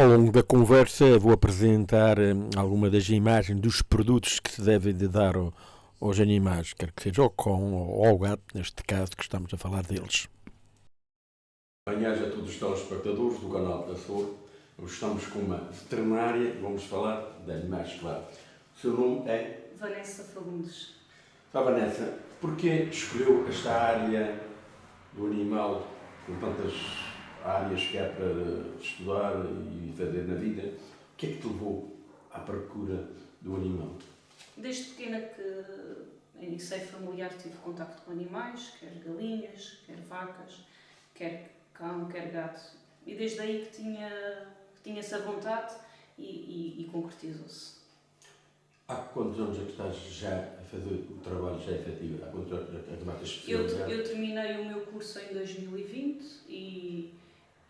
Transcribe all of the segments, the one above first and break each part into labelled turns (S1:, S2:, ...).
S1: Ao longo da conversa vou apresentar alguma das imagens dos produtos que se devem de dar aos animais, quer que seja ao cão ou ao gato, neste caso que estamos a falar deles.
S2: Bem-aja a todos os telespectadores do canal da Saúde. Hoje estamos com uma veterinária e vamos falar de animais, claro. O seu nome é?
S3: Vanessa Fagundes.
S2: Vanessa, porquê escolheu esta área do animal com tantas áreas que há para estudar e fazer na vida? O que é que te levou à procura do animal?
S3: Desde pequena que em seio familiar tive contacto com animais, quer galinhas, quer vacas, quer cão, quer gato. E desde aí que tinha essa vontade e concretizou-se.
S2: Há quantos anos é que estás já a fazer o trabalho já efetivo? Há quantos anos é que acabaste a especializar?
S3: Eu terminei o meu curso em 2020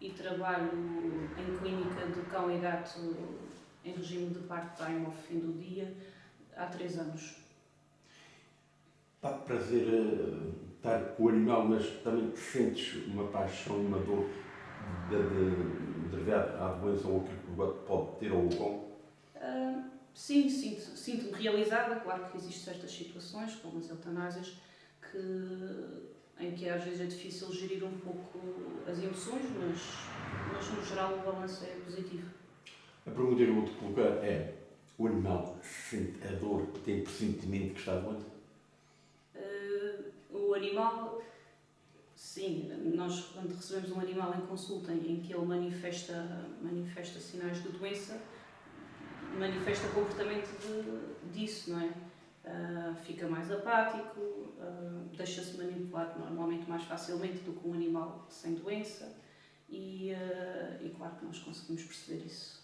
S3: e trabalho em clínica de cão e gato em regime de part-time ao fim do dia há 3 anos.
S2: Dá prazer estar com o animal, mas também sentes uma paixão, uma dor derivada à doença ou aquilo que o gato pode ter ou o cão?
S3: Sim, sinto-me realizada. Claro que existem certas situações, como as eutanásias, em que às vezes é difícil gerir um pouco as emoções, mas no geral o balanço é positivo.
S2: A pergunta que eu vou-te colocar é: o animal sente a dor, tem pressentimento que está doente?
S3: O animal, sim, nós quando recebemos um animal em consulta em que ele manifesta sinais de doença, manifesta comportamento disso, não é? Fica mais apático, deixa-se manipular normalmente mais facilmente do que um animal sem doença e claro que nós conseguimos perceber isso.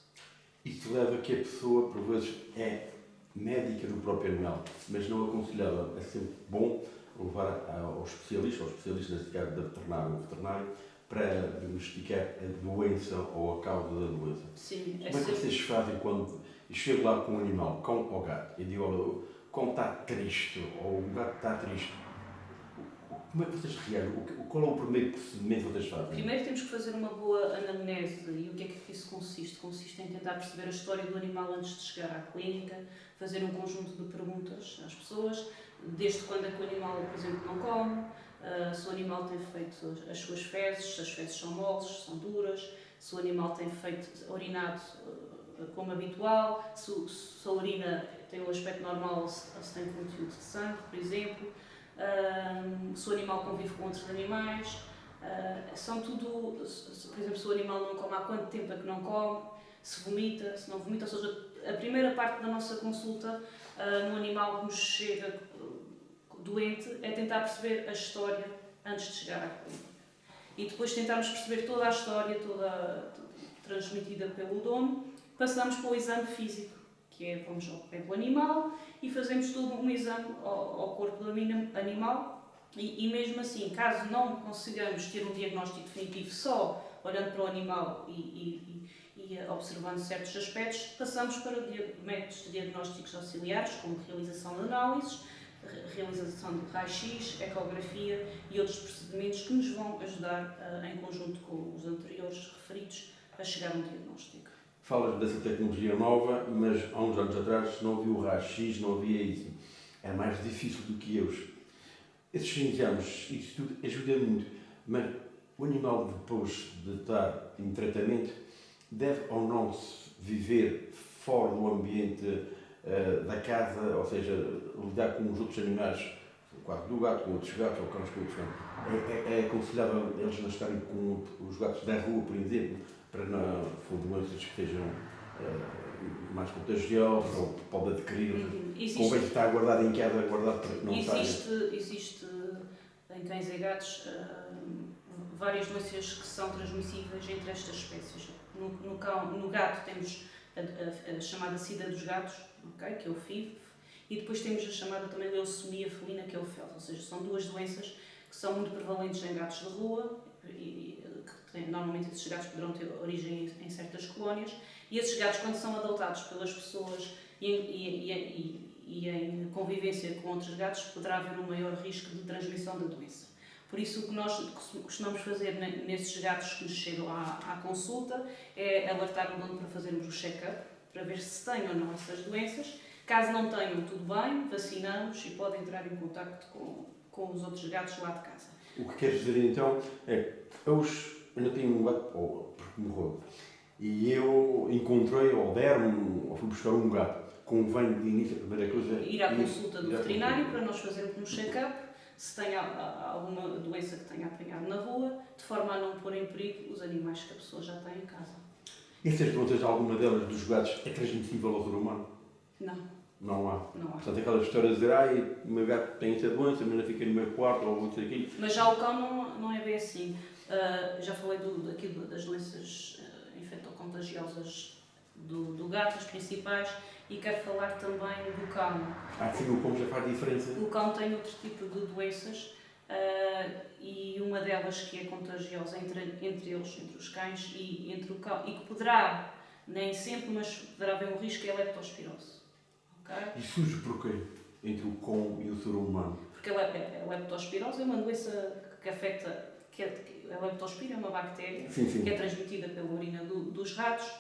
S2: Isso leva a que a pessoa, por vezes, é médica do próprio animal, mas não aconselhava. É sempre bom levar ao especialista neste caso da veterinária ou veterinário, para diagnosticar a doença ou a causa da doença.
S3: Sim,
S2: Como é que vocês fazem quando eu chego lá com um animal, cão ou gato, e digo: olha, o cão está triste ou o gato está triste? Como é que vocês reagem? Qual é o primeiro procedimento que vocês fazem?
S3: Primeiro temos que fazer uma boa anamnese. E o que é que isso consiste? Consiste em tentar perceber a história do animal antes de chegar à clínica, fazer um conjunto de perguntas às pessoas, desde quando é que o animal, por exemplo, não come, se o animal tem feito as suas fezes, se as fezes são moles, são duras, se o animal tem urinado como habitual, se a urina tem um aspecto normal, se tem conteúdo de sangue, por exemplo, se o animal convive com outros animais, são tudo, por exemplo, se o animal não come, há quanto tempo é que não come, se vomita, se não vomita, ou seja, a primeira parte da nossa consulta no animal que nos chega doente é tentar perceber a história antes de chegar à clínica. E depois tentarmos perceber toda a história, toda transmitida pelo dono, passamos para o exame físico, que é, vamos ao pé do animal e fazemos todo um exame ao corpo do animal e mesmo assim, caso não consigamos ter um diagnóstico definitivo só olhando para o animal e observando certos aspectos, passamos para métodos diagnósticos auxiliares, como realização de análises, realização de raio-x, ecografia e outros procedimentos que nos vão ajudar, em conjunto com os anteriores referidos, a chegar a um diagnóstico.
S2: Falas dessa tecnologia nova, mas há uns anos atrás não havia o raio-x, não havia isso. É mais difícil do que hoje. Esses exames, isso tudo ajuda muito, mas o animal, depois de estar em tratamento, deve ou não viver fora do ambiente da casa, ou seja, lidar com os outros animais, o quarto do gato, com outros gatos, ou cães com outros cães. É aconselhável eles não estarem com os gatos da rua, por exemplo, para não for doenças que sejam mais contagiosas ou pode adquirir. Convém estar guardado em casa, guardado para que não saia.
S3: Existe em cães e gatos várias doenças que são transmissíveis entre estas espécies. No gato temos a chamada sida dos gatos, okay, que é o FIV, e depois temos a chamada também leucemia felina, que é o FeLV, ou seja, são duas doenças que são muito prevalentes em gatos de rua, normalmente esses gatos poderão ter origem em certas colónias, e esses gatos, quando são adotados pelas pessoas e em convivência com outros gatos, poderá haver um maior risco de transmissão da doença. Por isso, o que nós costumamos fazer nesses gatos que nos chegam à consulta é alertar o dono para fazermos o check-up, para ver se têm ou não essas doenças. Caso não tenham, tudo bem, vacinamos e podem entrar em contacto com os outros gatos lá de casa.
S2: O que quer dizer então é que hoje eu não tenho um gato, porque morreu, e eu encontrei, ou deram-me, ou fui buscar um gato, convém de início, a primeira coisa...
S3: Ir à consulta do veterinário para nós fazermos um check-up, se tem alguma doença que tenha apanhado na rua, de forma a não pôr em perigo os animais que a pessoa já tem em casa.
S2: Essas doenças, alguma delas dos gatos, é transmissível ao ser humano?
S3: Não.
S2: Não há.
S3: Não há.
S2: Portanto, aquelas histórias de dizer, o meu gato tem essa doença, mas não fica no meu quarto, ou isso aqui.
S3: Mas já o cão não é bem assim. Já falei aqui das doenças infectocontagiosas do gato, as principais, e quero falar também do cão.
S2: Sim, o cão já faz diferença.
S3: O cão tem outro tipo de doenças e uma delas que é contagiosa entre eles, entre os cães e entre o cão, e que poderá, nem sempre, mas poderá haver um risco, é a leptospirose. Okay?
S2: E surge porquê? Entre o cão e o ser humano?
S3: Porque a leptospirose é uma doença que afeta, a leptospira é uma bactéria que é transmitida pela urina dos ratos.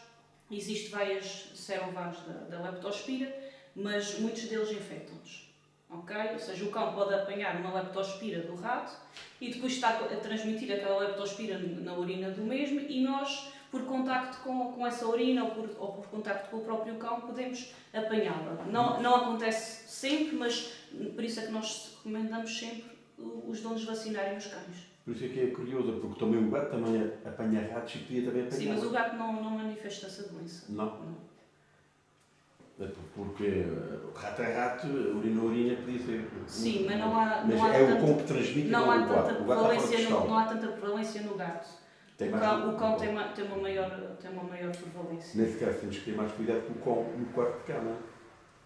S3: Existem várias serovares da leptospira, mas muitos deles infectam-nos. Okay? Ou seja, o cão pode apanhar uma leptospira do rato e depois está a transmitir aquela leptospira na urina do mesmo, e nós, por contacto com essa urina ou por contacto com o próprio cão, podemos apanhá-la. Não acontece sempre, mas por isso é que nós recomendamos sempre os donos vacinarem os cães.
S2: Por isso é que é curioso, porque também o gato também apanha ratos e podia também apanhar.
S3: Sim, mas o gato não manifesta essa doença.
S2: Não? Porque rato é rato, urina é urina, podia ser.
S3: Sim, mas não há.
S2: Mas
S3: não há
S2: é
S3: tanta,
S2: o cão que transmite,
S3: não há
S2: o gato.
S3: tanta
S2: O gato
S3: prevalência não há tanta prevalência no gato. O cão tem uma maior prevalência.
S2: Nesse caso temos que ter mais cuidado com o cão no quarto de cama.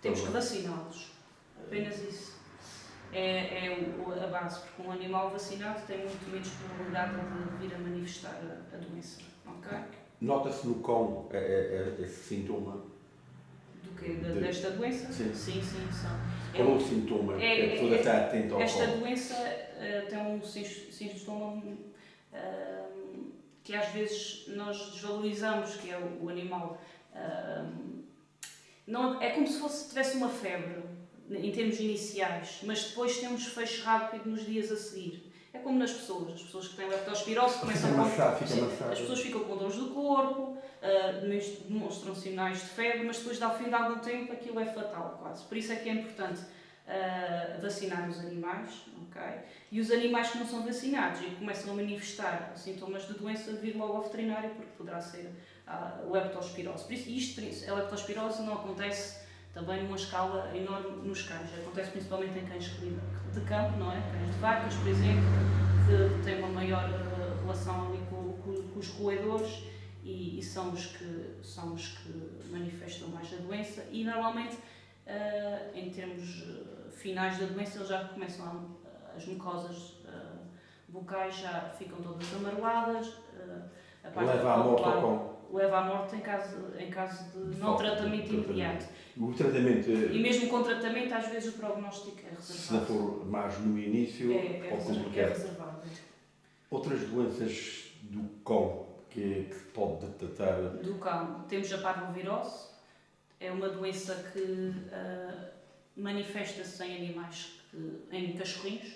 S3: Temos que vaciná-los. Apenas isso. É a base, porque um animal vacinado tem muito menos probabilidade de vir a manifestar a doença. Okay?
S2: Nota-se no cão esse sintoma?
S3: Do quê? Desta doença?
S2: Sim.
S3: Sim, são.
S2: Qual é o sintoma que a pessoa está atenta ao
S3: Esta
S2: cão?
S3: doença tem um sintoma que às vezes nós desvalorizamos, que é o animal. Não, é como se tivesse uma febre, em termos iniciais, mas depois tem um desfecho rápido nos dias a seguir. É como nas pessoas. As pessoas que têm leptospirose começam as pessoas ficam com dores do corpo, demonstram sinais de febre, mas depois, ao fim de algum tempo, aquilo é fatal quase. Por isso é que é importante vacinar os animais, okay? E os animais que não são vacinados e que começam a manifestar sintomas de doença, vir logo ao veterinário, porque poderá ser a leptospirose. Por isso, a leptospirose não acontece também numa escala enorme nos cães. Acontece principalmente em cães de campo, não é? Cães de vacas, por exemplo, que têm uma maior relação ali com os roedores e são os que manifestam mais a doença, e normalmente, em termos finais da doença, eles já começam as mucosas bucais já ficam todas amareladas, a parte
S2: leva à morte ao cão.
S3: Leva à morte em caso de não tratamento imediato.
S2: O tratamento...
S3: E mesmo com tratamento, às vezes o prognóstico é reservado.
S2: Se não for mais no início, pode complicar.
S3: É reservado.
S2: Outras doenças do cão que se pode detectar?
S3: Do cão, temos a parvovirose. É uma doença que manifesta-se em animais, em cachorrinhos,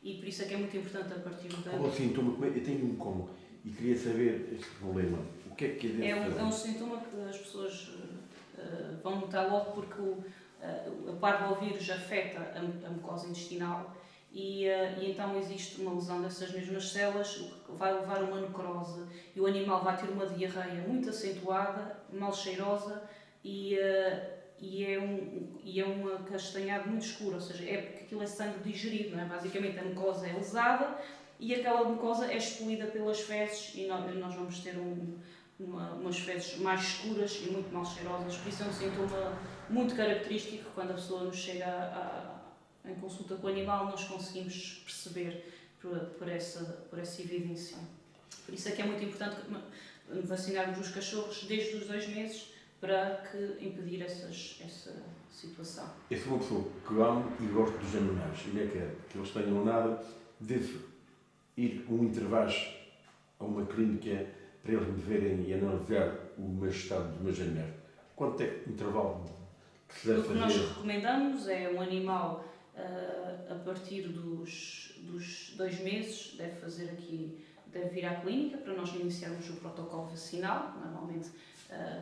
S3: e por isso é que é muito importante a partir da...
S2: Qual é o sintoma? Eu tenho um cão e queria saber este problema. O que é que é
S3: É um sintoma que as pessoas vão notar logo, porque o parvovírus afeta a mucosa intestinal e então existe uma lesão dessas mesmas células, o que vai levar a uma necrose, e o animal vai ter uma diarreia muito acentuada, mal cheirosa, e é uma castanhada muito escura, ou seja, é porque aquilo é sangue digerido, não é? Basicamente a mucosa é lesada e aquela mucosa é expelida pelas fezes e nós vamos ter umas fezes mais escuras e muito mal cheirosas. Por isso é um sintoma muito característico. Quando a pessoa nos chega em consulta com o animal, nós conseguimos perceber por essa evidência. Por isso é que é muito importante vacinarmos os cachorros desde os 2 meses, para impedir essa situação.
S2: Eu sou uma pessoa que amo e gosto dos animais e não quero que eles tenham nada, ir com intervalos a uma clínica para eles me verem e analisar o meu estado do meu animais? Quanto é o intervalo que se deve
S3: O que
S2: fazer?
S3: nós recomendamos é um animal a partir dos 2 meses deve vir à clínica para nós iniciarmos o protocolo vacinal. Normalmente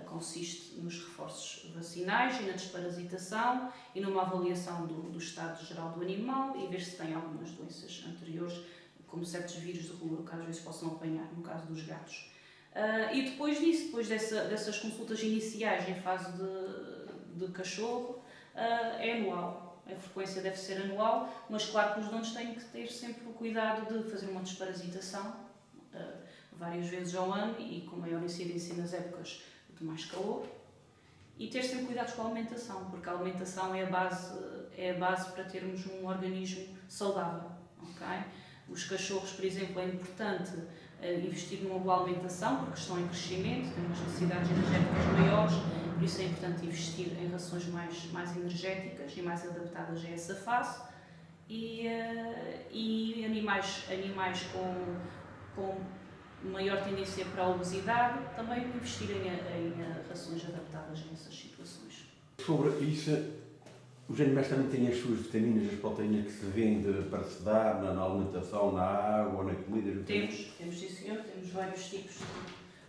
S3: consiste nos reforços vacinais e na desparasitação e numa avaliação do estado geral do animal e ver se tem algumas doenças anteriores, como certos vírus de rua, que às vezes possam apanhar, no caso dos gatos. E depois disso, depois dessas consultas iniciais em fase de cachorro, é anual. A frequência deve ser anual, mas claro que os donos têm que ter sempre o cuidado de fazer uma desparasitação várias vezes ao ano e com maior incidência nas épocas de mais calor. E ter sempre cuidados com a alimentação, porque a alimentação é a base para termos um organismo saudável. Okay? Os cachorros, por exemplo, é importante investir numa boa alimentação, porque estão em crescimento, têm umas necessidades energéticas maiores, por isso é importante investir em rações mais energéticas e mais adaptadas a essa fase. E animais com maior tendência para a obesidade, também investirem em rações adaptadas a essas situações.
S2: Sobre isso, os animais também têm as suas vitaminas, as proteínas que se vende para se dar na alimentação, na água, na comida?
S3: Temos sim senhor, temos vários tipos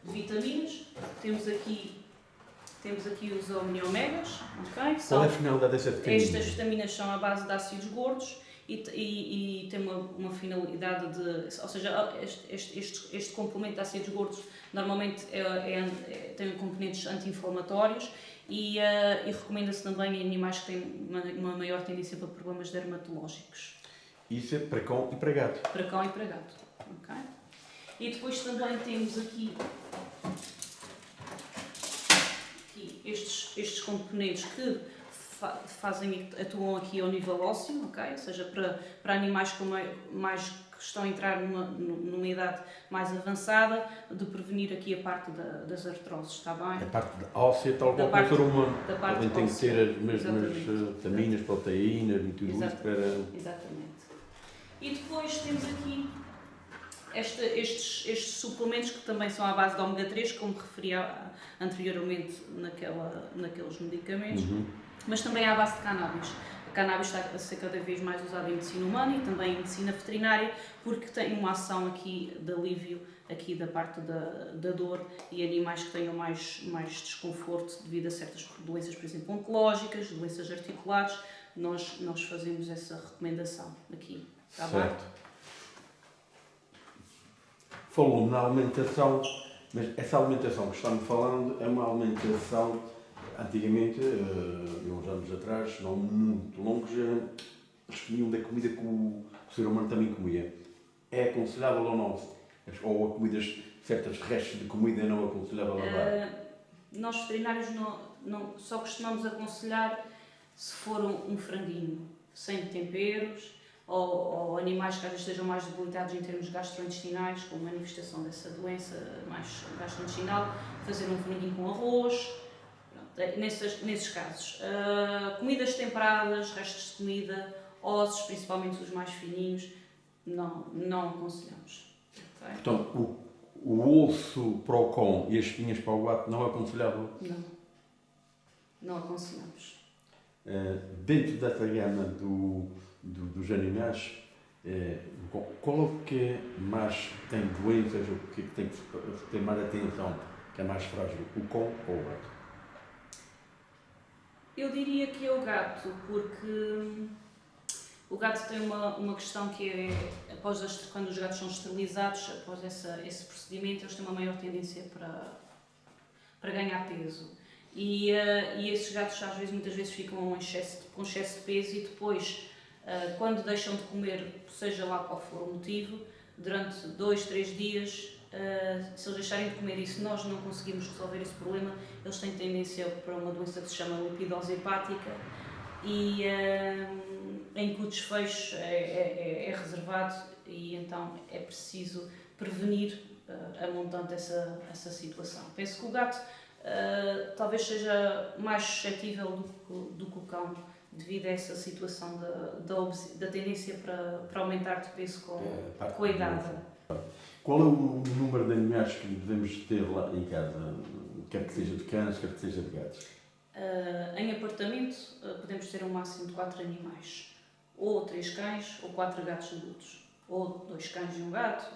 S3: de vitaminas. Temos aqui os omni-omegas, ok?
S2: Qual é a finalidade dessa vitamina?
S3: Estas vitaminas são à base de ácidos gordos e tem uma finalidade de... Ou seja, este complemento de ácidos gordos normalmente tem componentes anti-inflamatórios e recomenda-se também em animais que têm uma maior tendência para problemas dermatológicos.
S2: Isso é para cão e para gato?
S3: Para cão e para gato, ok? E depois também temos aqui estes componentes que atuam aqui ao nível ósseo, okay? Ou seja, para animais que estão a entrar numa idade mais avançada, de prevenir aqui a parte das artroses, está bem?
S2: A parte óssea, tal como o ser humano. Também tem que ter as mesmas vitaminas, proteínas e tudo isso para...
S3: Exatamente. E depois temos aqui estes suplementos que também são à base de ômega 3, como referia anteriormente naqueles medicamentos, mas também à base de cannabis. A cannabis está a ser cada vez mais usada em medicina humana e também em medicina veterinária, porque tem uma ação aqui de alívio aqui da parte da dor e animais que tenham mais desconforto devido a certas doenças, por exemplo, oncológicas, doenças articulares, nós fazemos essa recomendação aqui. Está bem?
S2: Falou-me na alimentação, mas essa alimentação que está-me falando é uma alimentação, antigamente, uns anos atrás, não muito longos, eles comiam da comida que o ser humano também comia. É aconselhável ou não? Ou a comidas, certas restos de comida não é aconselhável a dar?
S3: Nós veterinários só costumamos aconselhar se for um franguinho sem temperos, ou animais que às vezes estejam mais debilitados em termos gastrointestinais, com manifestação dessa doença mais gastrointestinal, fazer um franguinho com arroz, pronto, nesses casos. Comidas temperadas, restos de comida, ossos, principalmente os mais fininhos, não aconselhamos. Okay?
S2: Portanto, o osso para o cão e as espinhas para o gato não é aconselhável?
S3: Não aconselhamos.
S2: Dentro dessa gama dos animais, qual é o que mais tem doenças, o que tem que ter mais atenção, que é mais frágil, o cão ou o gato?
S3: Eu diria que é o gato, porque o gato tem uma questão que é, quando os gatos são esterilizados, após esse procedimento, eles têm uma maior tendência para ganhar peso. E esses gatos muitas vezes ficam com excesso de peso e depois, quando deixam de comer, seja lá qual for o motivo, durante 2, 3 dias, se eles deixarem de comer e se nós não conseguirmos resolver esse problema, eles têm tendência para uma doença que se chama lipidose hepática e em que o desfecho é reservado e então é preciso prevenir a montante essa situação. Penso que o gato talvez seja mais suscetível do que o cão devido a essa situação da tendência para aumentar de peso com a idade.
S2: Qual é o número de animais que devemos ter lá em casa? Quer que seja de cães, quer que seja de gatos?
S3: Em apartamento, podemos ter um máximo de 4 animais. Ou 3 cães, ou 4 gatos adultos. Ou 2 cães e um gato,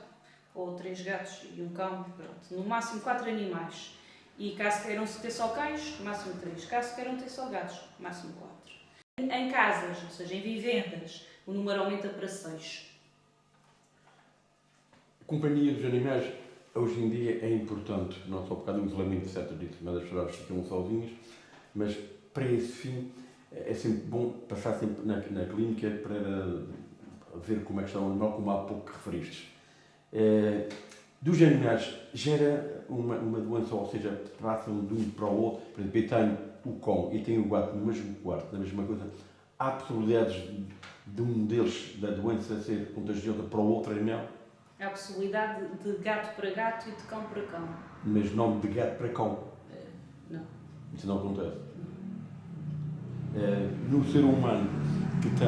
S3: ou 3 gatos e um cão. Pronto. No máximo 4 animais. E caso queiram ter só cães, máximo 3. Caso queiram ter só gatos, máximo 4. Em casas, ou seja, em vivendas, o número aumenta para 6.
S2: A companhia dos animais, hoje em dia, é importante, não só por causa do isolamento, certo, dito, mas as pessoas ficam sozinhas, mas para esse fim é sempre bom passar sempre na clínica para ver como é que está o animal, como há pouco referiste. Dos animais, gera uma doença, ou seja, passam de um para o outro. Por exemplo, eu tenho o cão e tenho o gato no mesmo quarto, na mesma coisa. Há possibilidades de um deles, da doença, ser contagiosa para o outro animal?
S3: Há possibilidade de gato para gato e de cão para cão.
S2: Mas não de gato para cão.
S3: Não.
S2: Isso não acontece. No ser humano que tem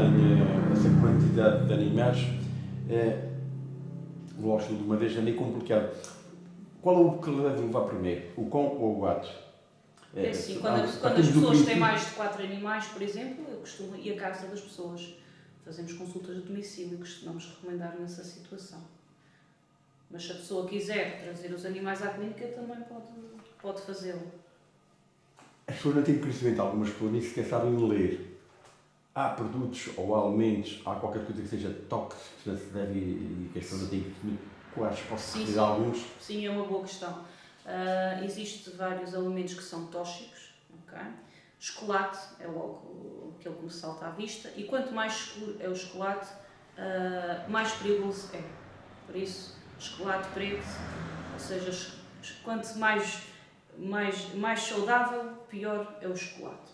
S2: essa quantidade de animais, gosto de uma vez, é meio complicado. Qual é o que deve levar primeiro? O cão ou o gato?
S3: É assim, quando as pessoas têm mais de 4 animais, por exemplo, eu costumo ir à casa das pessoas. Fazemos consultas de domicílio e costumamos recomendar nessa situação. Mas se a pessoa quiser trazer os animais à clínica, também pode fazê-lo.
S2: As pessoas não têm conhecimento, algumas pessoas nem sequer sabem ler. Há produtos ou há alimentos, há qualquer coisa que seja tóxico, que não se deve e que as pessoas não têm conhecimento. Quais posso dizer alguns?
S3: Sim, é uma boa questão. Existem vários alimentos que são tóxicos. Okay? Chocolate é logo aquele que me salta à vista. E quanto mais escuro é o chocolate, mais perigoso é. Por isso, chocolate preto, ou seja, quanto mais saudável, pior é o chocolate.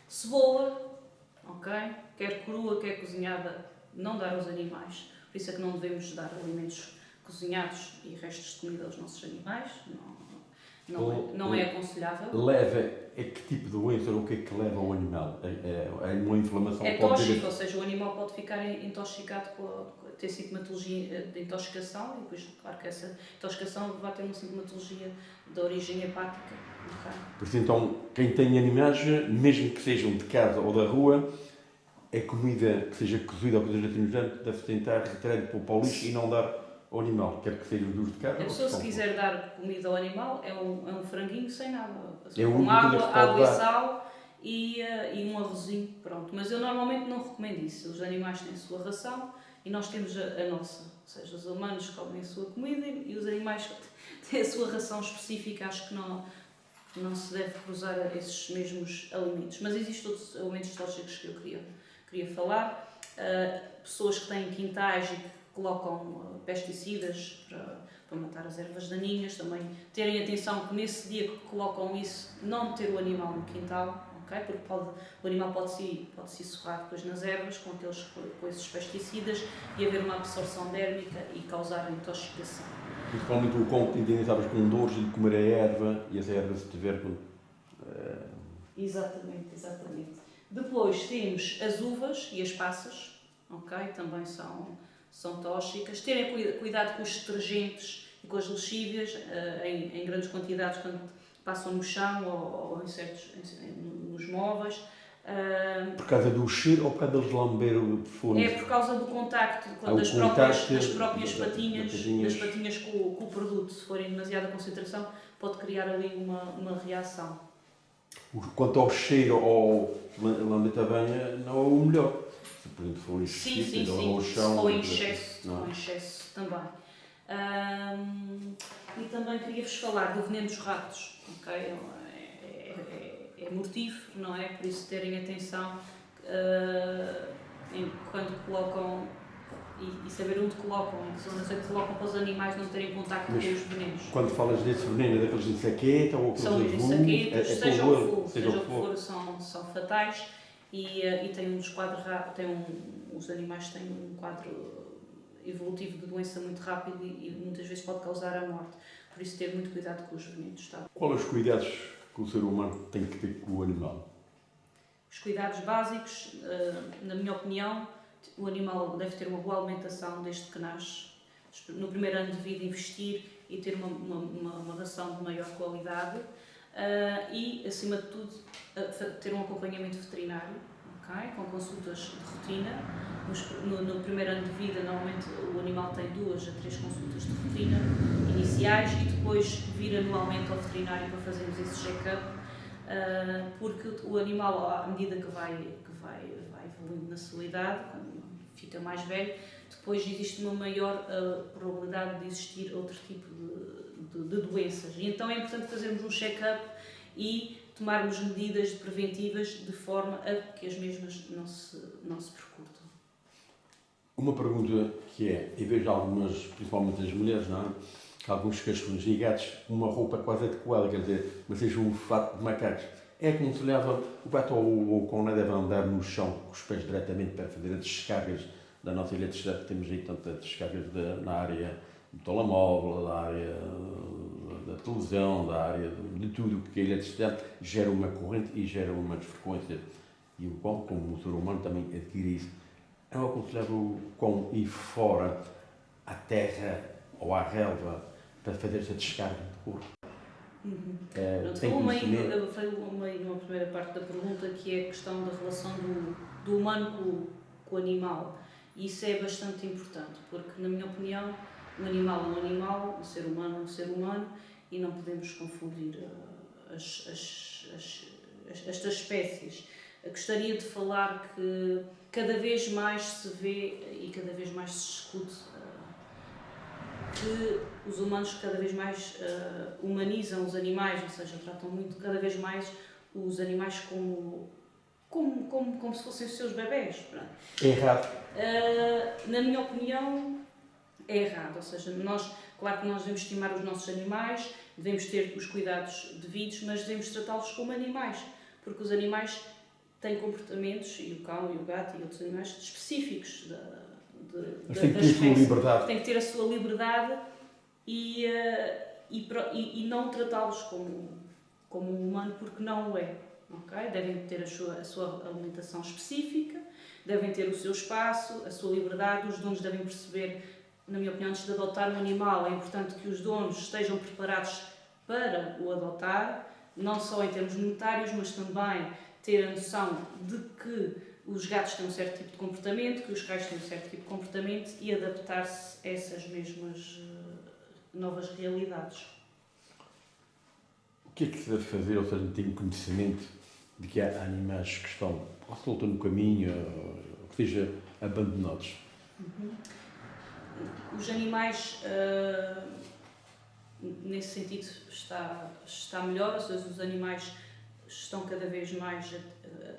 S3: Cebola, ok? Quer crua, quer cozinhada, não dar aos animais. Por isso é que não devemos dar alimentos cozinhados e restos de comida aos nossos animais. Não é aconselhável.
S2: Leva a que tipo de doença ou o que é que leva ao animal? É uma inflamação?
S3: É tóxico, ou seja, o animal pode ficar intoxicado, ter sintomatologia de intoxicação e depois, claro que essa intoxicação vai ter uma sintomatologia de origem hepática. Okay?
S2: Por isso, então, quem tem animais, mesmo que sejam de casa ou da rua, a comida que seja cozida ou que seja assim, deve tentar retirar para o lixo e não dar ao animal, quer que sejam dos de casa.
S3: A pessoa, se quiser dar comida ao animal, é um franguinho sem nada.
S2: É
S3: com água e sal e um arrozinho, pronto. Mas eu normalmente não recomendo isso. Os animais têm a sua ração e nós temos a nossa. Ou seja, os humanos comem a sua comida e os animais têm a sua ração específica. Acho que não se deve cruzar esses mesmos alimentos. Mas existem outros alimentos tóxicos que eu queria falar. Pessoas que têm quintais e que colocam pesticidas para matar as ervas daninhas, também terem atenção que nesse dia que colocam isso, não ter o animal no quintal, okay? Porque o animal pode se surrar depois nas ervas com esses pesticidas e haver uma absorção dérmica e causar intoxicação.
S2: Principalmente o cão que tem com dores de comer a erva e essa erva se tiver com...
S3: Exatamente. Depois temos as uvas e as passas, okay? Também são tóxicas. Terem cuidado com os detergentes e com as lexívias em grandes quantidades quando passam no chão ou nos móveis.
S2: Por causa do cheiro ou por causa deles lamber o perfume?
S3: É por causa do contacto das próprias patinhas com o produto. Se forem demasiada concentração, pode criar ali uma reação.
S2: Quanto ao cheiro ou lamber também, não é o melhor. Por exemplo, se for
S3: sim. Se for em excesso também. E também queria-vos falar do veneno dos ratos. Okay? É mortífero, não é? Por isso terem atenção quando colocam e saber onde colocam, em que zonas é que colocam para os animais não terem contacto com os venenos.
S2: Quando falas desse veneno, é daqueles de saqueta ou
S3: são
S2: aqueles
S3: de saquetas, seja o que for, são fatais e tem os animais têm um quadro evolutivo de doença muito rápido e muitas vezes pode causar a morte. Por isso ter muito cuidado com os venenos. Tá?
S2: Quais os cuidados que o ser humano tem que ter com o animal?
S3: Os cuidados básicos, na minha opinião, o animal deve ter uma boa alimentação desde que nasce. No primeiro ano de vida, investir e ter uma ração de maior qualidade e, acima de tudo, ter um acompanhamento veterinário, okay? Com consultas de rotina. No primeiro ano de vida, normalmente o animal tem 2 a 3 consultas de rotina iniciais e depois vir anualmente ao veterinário para fazermos esse check-up, porque o animal, à medida que vai evoluindo na sua idade, quando fica mais velho, depois existe uma maior probabilidade de existir outro tipo de doenças. E então é importante fazermos um check-up e tomarmos medidas preventivas de forma a que as mesmas não se percutam.
S2: Uma pergunta que é, eu vejo algumas, principalmente as mulheres, não é? Alguns cachorros e gatos com uma roupa quase adequada, quer dizer, mas seja um fato de macacos. É aconselhável o gato ou o cão não deve andar no chão com os pés diretamente para fazer as descargas da nossa eletricidade, que temos aí tantas descargas na área do telemóvel, da área da televisão, da área de tudo, que a eletricidade gera uma corrente e gera umas frequências. E o cão, como o ser humano, também adquire isso. É aconselhável o cão ir fora à terra ou à relva para fazer essa descarga de corpo.
S3: Eu falei numa primeira parte da pergunta, que é a questão da relação do humano com o animal. E isso é bastante importante, porque, na minha opinião, um animal é um animal, um ser humano é um ser humano, e não podemos confundir estas espécies. Eu gostaria de falar que cada vez mais se vê e cada vez mais se escute que os humanos cada vez mais humanizam os animais, ou seja, tratam muito cada vez mais os animais como se fossem os seus bebés.
S2: É errado.
S3: Na minha opinião, é errado. Ou seja, claro que nós devemos estimar os nossos animais, devemos ter os cuidados devidos, mas devemos tratá-los como animais, porque os animais têm comportamentos, e o cão e o gato e outros animais, específicos
S2: Mas tem que ter a sua liberdade.
S3: Tem que ter a sua liberdade e não tratá-los como um humano, porque não o é. Okay? Devem ter a sua alimentação específica, devem ter o seu espaço, a sua liberdade. Os donos devem perceber, na minha opinião, antes de adotar um animal, é importante que os donos estejam preparados para o adotar, não só em termos monetários, mas também ter a noção de que os gatos têm um certo tipo de comportamento, que os cães têm um certo tipo de comportamento e adaptar-se a essas mesmas novas realidades.
S2: O que é que se deve fazer, ou seja, tem conhecimento de que há animais que estão soltos no caminho, que sejam abandonados?
S3: Os animais, nesse sentido, está melhor, ou seja, os animais estão cada vez mais...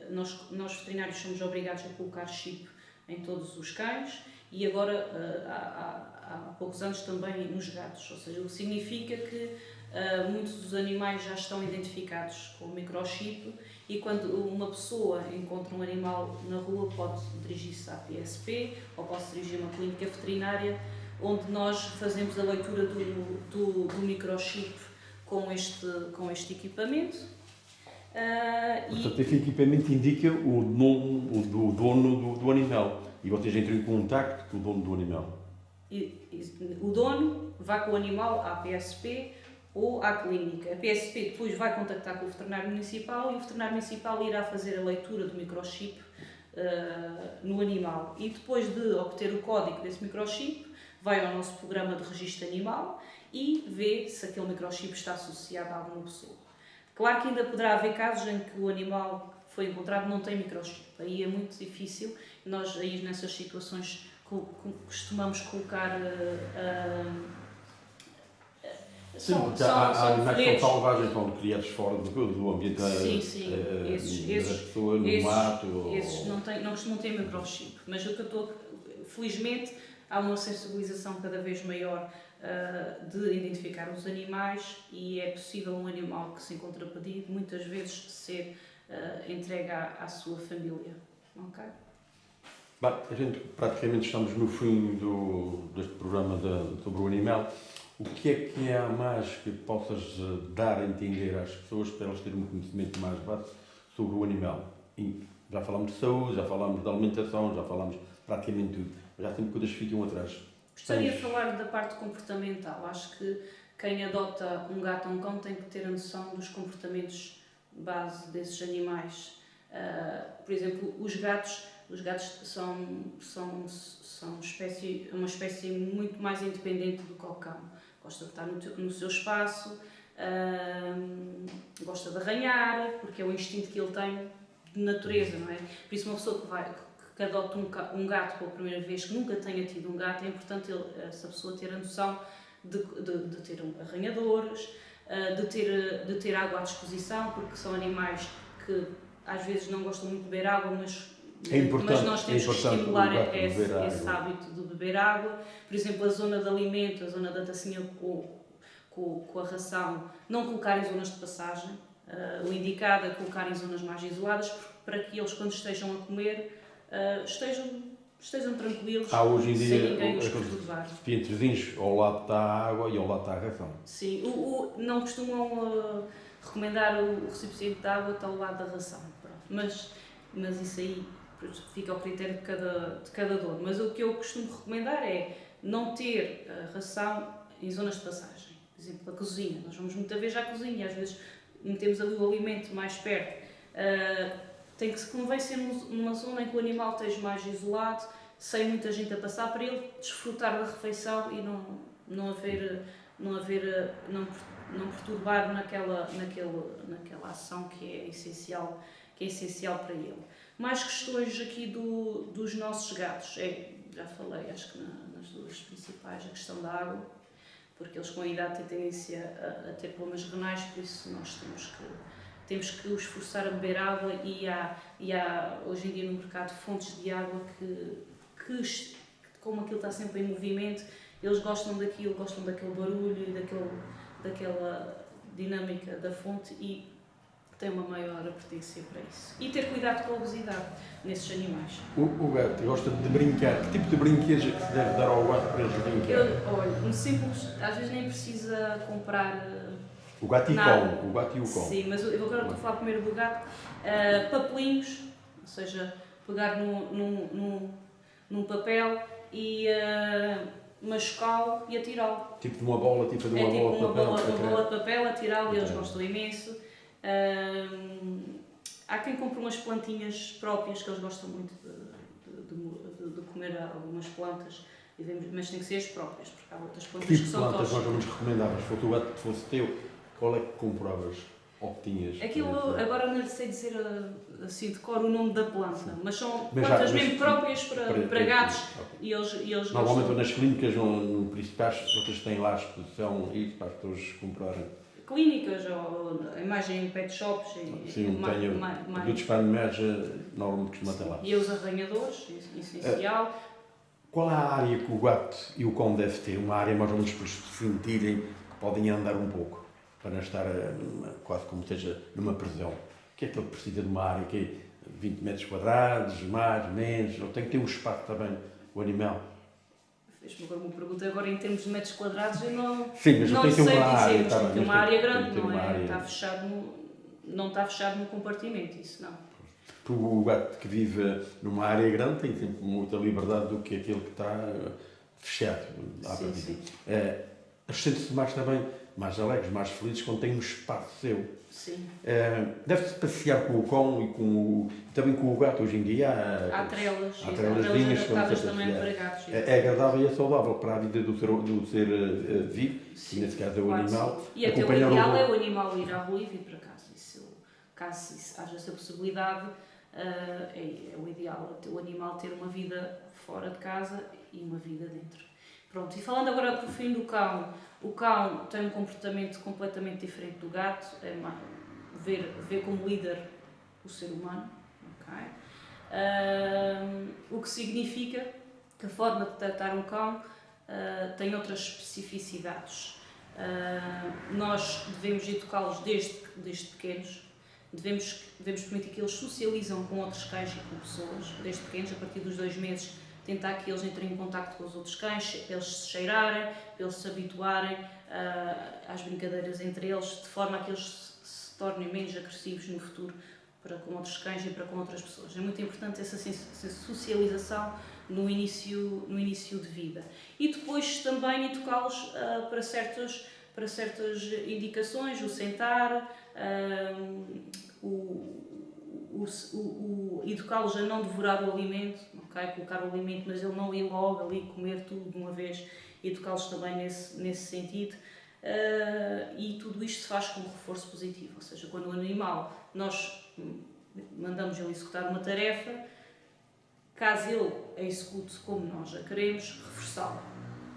S3: Nós veterinários somos obrigados a colocar chip em todos os cães e agora, há poucos anos, também nos gatos. Ou seja, o que significa que muitos dos animais já estão identificados com o microchip e quando uma pessoa encontra um animal na rua pode dirigir-se à PSP ou pode se dirigir a uma clínica veterinária onde nós fazemos a leitura do microchip com este equipamento.
S2: Portanto, esse equipamento indica o dono do animal e vocês entram em contacto com o dono do animal.
S3: O dono vai com o animal à PSP ou à clínica. A PSP depois vai contactar com o veterinário municipal e o veterinário municipal irá fazer a leitura do microchip no animal. E depois de obter o código desse microchip, vai ao nosso programa de registro animal e vê se aquele microchip está associado a alguma pessoa. Claro que ainda poderá haver casos em que o animal que foi encontrado não tem microchip. Aí é muito difícil. Nós aí nessas situações costumamos colocar...
S2: Sim, porque há animais que são selvagens, estão criados fora do ambiente das pessoas, no mato.
S3: Esses não costumam ter microchip. Mas o que eu estou... Felizmente, há uma sensibilização cada vez maior de identificar os animais e é possível um animal que se encontra perdido muitas vezes ser entregue à sua família. Okay?
S2: Bem, a gente praticamente estamos no fim deste programa sobre o animal. O que há mais que possas dar a entender às pessoas para elas terem um conhecimento mais vasto sobre o animal? E já falámos de saúde, já falámos de alimentação, já falámos praticamente tudo. Mas já tem coisas que ficam atrás.
S3: Gostaria de falar da parte comportamental. Acho que quem adota um gato ou um cão tem que ter a noção dos comportamentos base desses animais. Por exemplo, os gatos são uma espécie muito mais independente do que o cão. Gosta de estar no seu espaço, gosta de arranhar, porque é o instinto que ele tem de natureza, não é? Por isso, uma pessoa que adota um gato pela primeira vez, que nunca tenha tido um gato, é importante essa pessoa ter a noção de ter arranhadores, de ter água à disposição, porque são animais que às vezes não gostam muito de beber água, mas nós temos que estimular esse hábito de beber água. Por exemplo, a zona de alimento, a zona da tacinha com a ração, não colocar em zonas de passagem. O indicado é colocar em zonas mais isoladas, para que eles, quando estejam a comer, estejam tranquilos,
S2: hoje em dia,
S3: sem ninguém os perturbar.
S2: recipientezinhos, ao lado está a água e ao lado está a ração.
S3: Sim, não costumam recomendar o recipiente de água está ao lado da ração. Mas isso aí fica ao critério de cada dono. Mas o que eu costumo recomendar é não ter ração em zonas de passagem. Por exemplo, a cozinha. Nós vamos muitas vezes à cozinha, às vezes metemos ali o alimento mais perto. Convém ser numa zona em que o animal esteja mais isolado, sem muita gente a passar, para ele desfrutar da refeição e não perturbar naquela ação que é essencial para ele. Mais questões aqui dos nossos gatos. Já falei, acho que nas duas principais, a questão da água, porque eles com a idade têm tendência a ter problemas renais, por isso nós temos que os forçar a beber água e há hoje em dia no mercado fontes de água que como aquilo está sempre em movimento, eles gostam daquilo, gostam daquele barulho e daquela dinâmica da fonte e têm uma maior apetência para isso. E ter cuidado com a obesidade nesses animais.
S2: O gato gosta de brincar. Que tipo de brinquedos é que se deve dar ao gato para eles brincar?
S3: Olha, simples, às vezes nem precisa comprar
S2: o gato e o cão.
S3: Sim, mas eu agora estou a falar primeiro do gato. Papelinhos, ou seja, pegar num papel e machucá-lo e atirá-lo.
S2: Tipo de uma bola, tipo de uma bola
S3: de papel, atirá-lo e eles gostam imenso. Há quem compre umas plantinhas próprias, que eles gostam muito de comer algumas plantas, mas tem que ser as próprias, porque há outras plantas que são tóxicas.
S2: Que plantas mais ou menos recomendavas? Se o gato fosse teu, qual é que compravas ou que tinhas?
S3: Aquilo, agora não lhe sei dizer assim de cor o nome da planta, mas são plantas mesmo próprias para gatos e eles
S2: normalmente nas clínicas, no principais, vocês têm lá a exposição para as pessoas comprarem.
S3: Clínicas ou a imagem em pet shops.
S2: Sim, tenho produtos para animais, normalmente costuma ter lá.
S3: E os arranhadores, essencial.
S2: Qual é a área que o gato e o cão devem ter? Uma área mais ou menos para se sentirem que podem andar um pouco, para não estar quase como esteja numa prisão. O que é que ele precisa de uma área que é 20 metros quadrados, mais, menos? Ou tem que ter um espaço também, o animal?
S3: Fez-me agora uma pergunta, agora em termos de metros quadrados eu não
S2: sei dizer,
S3: mas tem que ter uma área grande, não é? Não está fechado num compartimento, isso não.
S2: O gato que vive numa área grande tem sempre muita liberdade do que aquele que está fechado.
S3: Sim.
S2: Sente-se mais alegres, mais felizes quando tem um espaço seu.
S3: Sim.
S2: Deve-se passear com o cão e também com o gato hoje em dia.
S3: Há trelas
S2: adaptadas
S3: também para gatos.
S2: É agradável e é saudável para a vida do ser vivo, que nesse caso é o animal.
S3: E até o ideal é o animal ir à rua e vir para casa. Caso haja essa possibilidade, é o ideal o animal ter uma vida fora de casa e uma vida dentro. Pronto, e falando agora por fim do cão, o cão tem um comportamento completamente diferente do gato, ver como líder o ser humano, okay? O que significa que a forma de tratar um cão tem outras especificidades. Nós devemos educá-los desde pequenos, devemos permitir que eles socializam com outros cães e com pessoas, desde pequenos, a partir dos 2 meses, tentar que eles entrem em contacto com os outros cães, para eles se cheirarem, para eles se habituarem às brincadeiras entre eles, de forma a que eles se tornem menos agressivos no futuro para com outros cães e para com outras pessoas. É muito importante essa socialização no início de vida. E depois também educá-los para certas indicações, o sentar, educá-los a não devorar o alimento, okay? Colocar o alimento, mas ele não ir logo ali comer tudo de uma vez, educá-los também nesse sentido. E tudo isto se faz com reforço positivo, ou seja, quando o animal, nós mandamos ele executar uma tarefa, caso ele a execute como nós a queremos, reforçá-la.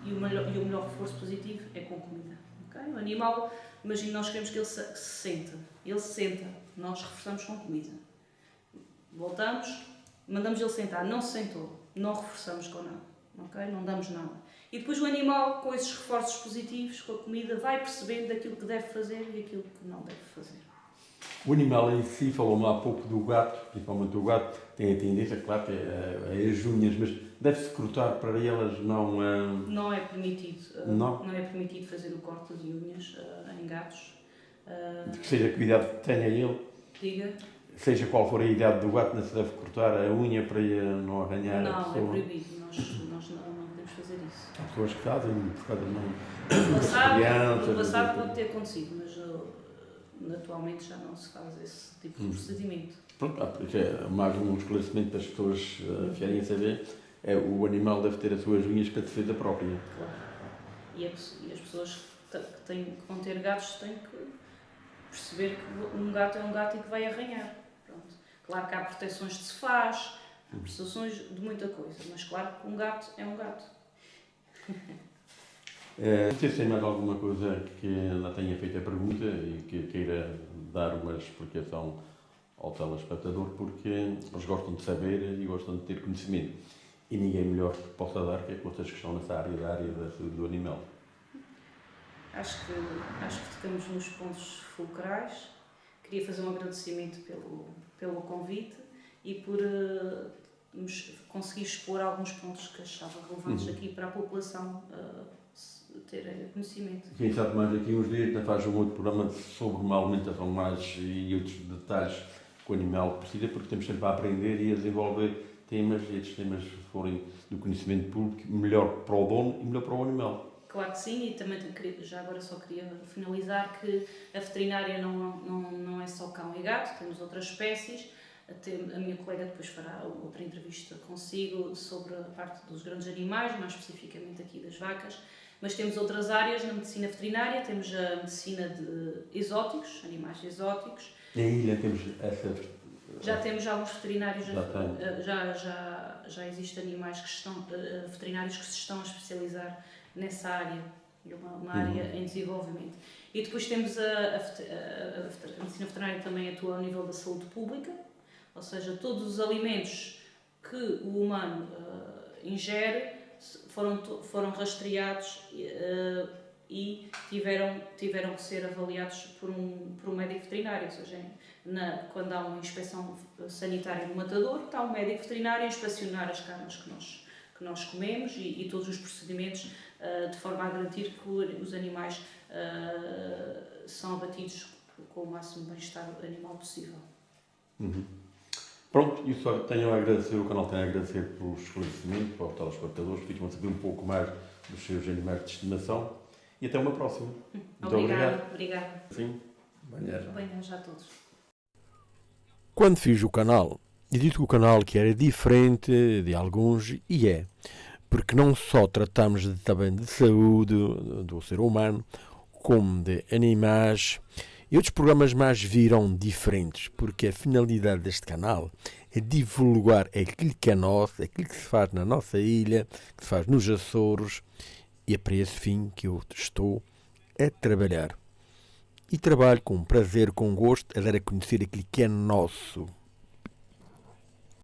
S3: E o melhor reforço positivo é com comida. Okay? O animal, imagina, nós queremos que ele se sente. Ele se senta, nós reforçamos com comida. Voltamos, mandamos ele sentar, não se sentou, não reforçamos com nada. Okay? Não damos nada. E depois o animal, com esses reforços positivos, com a comida, vai percebendo aquilo que deve fazer e aquilo que não deve fazer.
S2: O animal em si, falou-me há pouco do gato, principalmente o gato, tem a tendência, claro, que é as unhas, mas deve-se cortar para elas não...
S3: Não é permitido, não é permitido fazer o corte de unhas em gatos.
S2: Seja que idade tenha ele,
S3: Diga.
S2: Seja qual for a idade do gato, não se deve cortar a unha para não arranhar a pessoa.
S3: Não, é proibido, nós não podemos fazer isso.
S2: Há pessoas que fazem, por causa de
S3: No passado pode ter acontecido, mas atualmente já não se faz esse tipo de procedimento.
S2: Pronto, porque é mais um esclarecimento para as pessoas ficarem a saber, o animal deve ter as suas unhas para defesa própria.
S3: Claro. E as pessoas que vão ter gatos têm que perceber que um gato é um gato e que vai arranhar. Pronto. Claro que há proteções de se faz, há proteções de muita coisa, mas claro que um gato é um gato.
S2: Não sei se tem mais alguma coisa que ainda tenha feito a pergunta e que queira dar uma explicação ao telespectador, porque eles gostam de saber e gostam de ter conhecimento. E ninguém melhor que possa dar que vocês que estão nessa área da saúde do animal.
S3: Acho que tocamos nos pontos fulcrais. Queria fazer um agradecimento pelo convite e por conseguir expor alguns pontos que achava relevantes aqui para a população ter conhecimento.
S2: Quem sabe mais daqui uns dias ainda faz um outro programa sobre uma alimentação mais e outros detalhes que o animal precisa, porque temos sempre a aprender e a desenvolver temas, e estes temas forem do conhecimento público, melhor para o dono e melhor para o animal.
S3: Claro que sim, e também já agora só queria finalizar que a veterinária não é só cão e gato, temos outras espécies. A minha colega depois fará outra entrevista consigo sobre a parte dos grandes animais, mais especificamente aqui das vacas. Mas temos outras áreas na medicina veterinária, temos a medicina de exóticos, animais exóticos.
S2: Na ilha temos essa...
S3: Já temos alguns veterinários, já existem animais veterinários que se estão a especializar nessa área, uma área em desenvolvimento. E depois temos a medicina veterinária também atua ao nível da saúde pública, ou seja, todos os alimentos que o humano ingere foram rastreados e tiveram que ser avaliados por um médico veterinário, ou seja, quando há uma inspeção sanitária no matador, está um médico veterinário a inspecionar as carnes que nós comemos e todos os procedimentos de forma a garantir que os animais são abatidos com o máximo bem-estar animal possível.
S2: Pronto, e só tenho a agradecer, o canal tem a agradecer pelo esclarecimento, para os telespectadores, que ficam a saber um pouco mais dos seus animais de estimação e até uma próxima. Muito
S3: Obrigada.
S2: Sim,
S3: bem-aja a todos.
S1: Quando fiz o canal, eu disse que o canal que era diferente de alguns, e é, porque não só tratamos também de saúde do ser humano, como de animais. E outros programas mais virão diferentes, porque a finalidade deste canal é divulgar aquilo que é nosso, aquilo que se faz na nossa ilha, que se faz nos Açores, e é para esse fim que eu estou a trabalhar. E trabalho com prazer, com gosto, a dar a conhecer aquilo que é nosso.